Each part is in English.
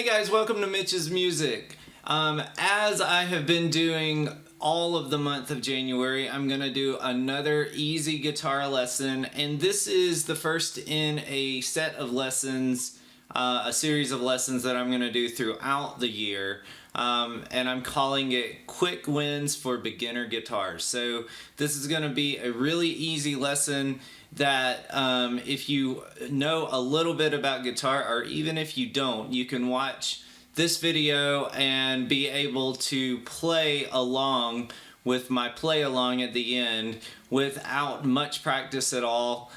Hey guys, welcome to Mitch's Music. As I have been doing all of the month of January, I'm going to do another easy guitar lesson, and this is the first in a set of lessons, a series of lessons that I'm going to do throughout the year, and I'm calling it Quick Wins for Beginner Guitars. So this is going to be a really easy lesson that if you know a little bit about guitar, or even if you don't, you can watch this video and be able to play along with my play along at the end without much practice at all,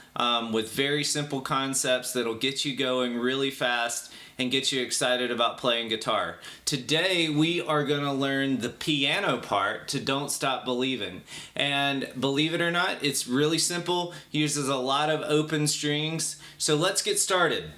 with very simple concepts that'll get you going really fast and get you excited about playing guitar. Today we are going to learn the piano part to Don't Stop Believin'. And believe it or not, it's really simple, uses a lot of open strings. So let's get started.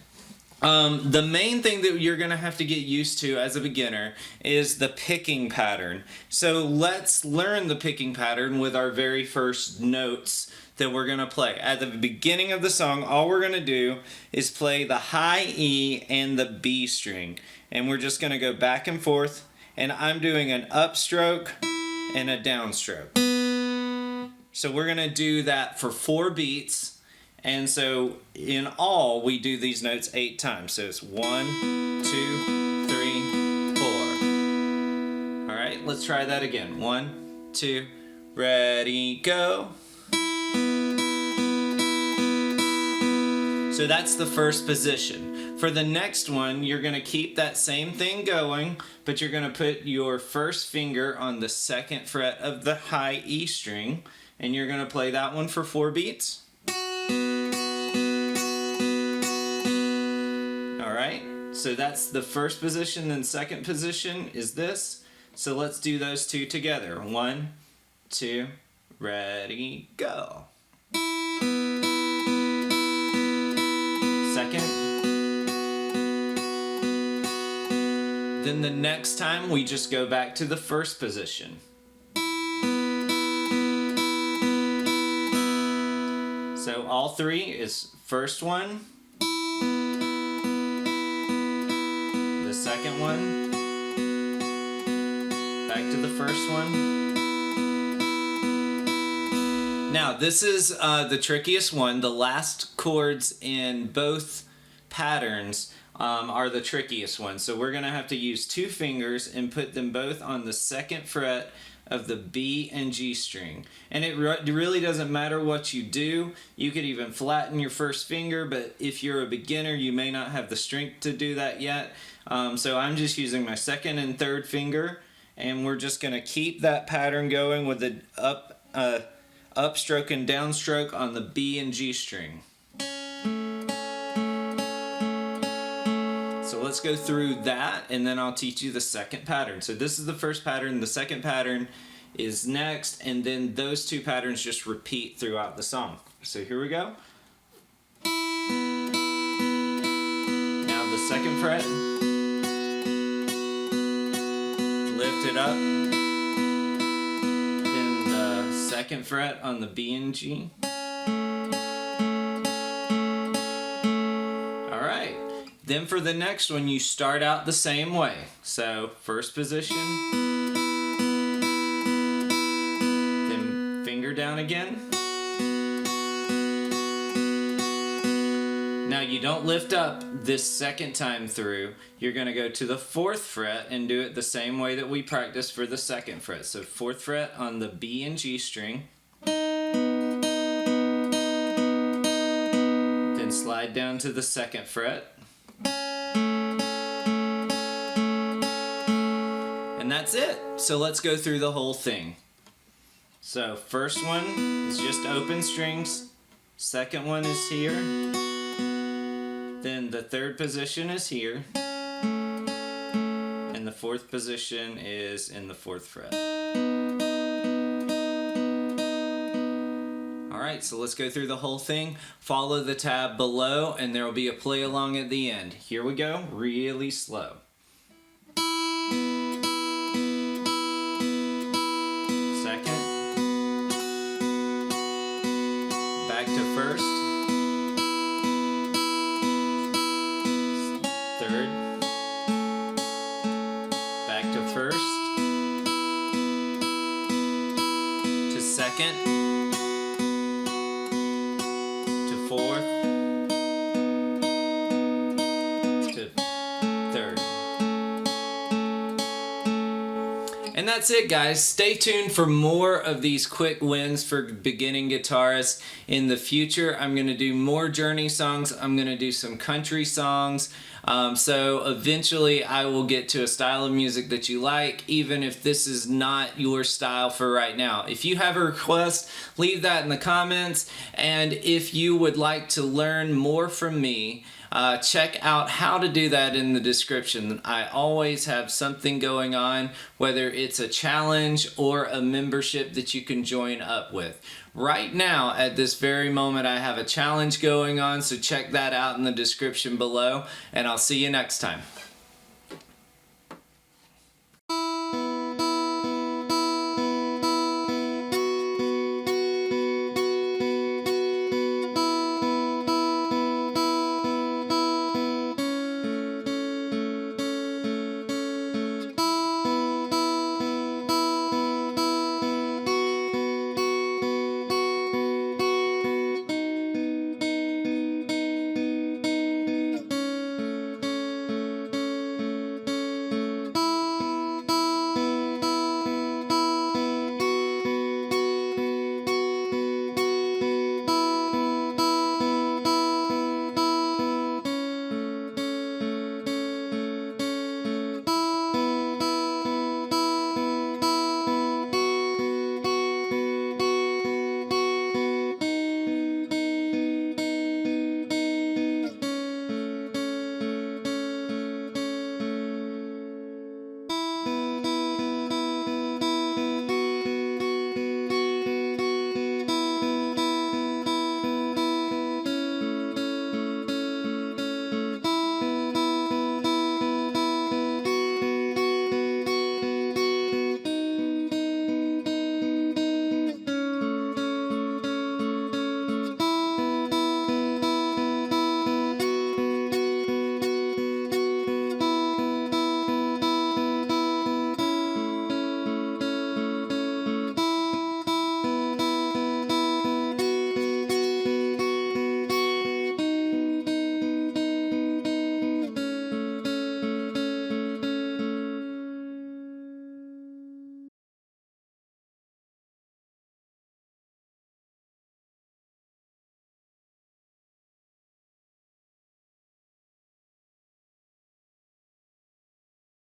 The main thing that you're going to have to get used to as a beginner is the picking pattern. So let's learn the picking pattern with our very first notes that we're going to play. At the beginning of the song, all we're going to do is play the high E and the B string. And we're just going to go back and forth, and I'm doing an upstroke and a downstroke. So we're going to do that for 4 beats. And so in all, we do these notes 8 times. So it's 1, 2, 3, 4. All right, let's try that again. 1, 2, ready, go. So that's the first position. For the next one, you're going to keep that same thing going, but you're going to put your first finger on the 2nd fret of the high E string, and you're going to play that one for 4 beats. Alright, so that's the first position, then second position is this. So let's do those two together. 1, 2, ready, go. Second. Then the next time we just go back to the first position. So all 3 is first one, the second one, back to the first one. Now this is the trickiest one. The last chords in both patterns are the trickiest ones. So we're going to have to use 2 fingers and put them both on the 2nd fret of the B and G string. And it really doesn't matter what you do. You could even flatten your first finger, but if you're a beginner, you may not have the strength to do that yet. So I'm just using my 2nd and 3rd finger, and we're just going to keep that pattern going with the upstroke and downstroke on the B and G string. So let's go through that, and then I'll teach you the second pattern. So this is the first pattern, the second pattern is next, and then those 2 patterns just repeat throughout the song. So here we go. Now the 2nd fret, lift it up, then the 2nd fret on the B and G. Then for the next one, you start out the same way. So first position, then finger down again. Now you don't lift up this second time through. You're going to go to the 4th fret and do it the same way that we practiced for the 2nd fret. So 4th fret on the B and G string. Then slide down to the 2nd fret. And that's it. So let's go through the whole thing. So first one is just open strings. Second one is here. Then the 3rd position is here. And the 4th position is in the 4th fret. Alright, so let's go through the whole thing. Follow the tab below, and there will be a play along at the end. Here we go, really slow. Second. Back to first. 3rd. second to fourth to third. And that's it, guys. Stay tuned for more of these quick wins for beginning guitarists in the future. I'm going to do more Journey songs. I'm going to do some country songs. So eventually I will get to a style of music that you like, even if this is not your style for right now. If you have a request, leave that in the comments. And if you would like to learn more from me, check out how to do that in the description. I always have something going on, whether it's a challenge or a membership that you can join up with. Right now, at this very moment, I have a challenge going on, so check that out in the description below, and I'll see you next time.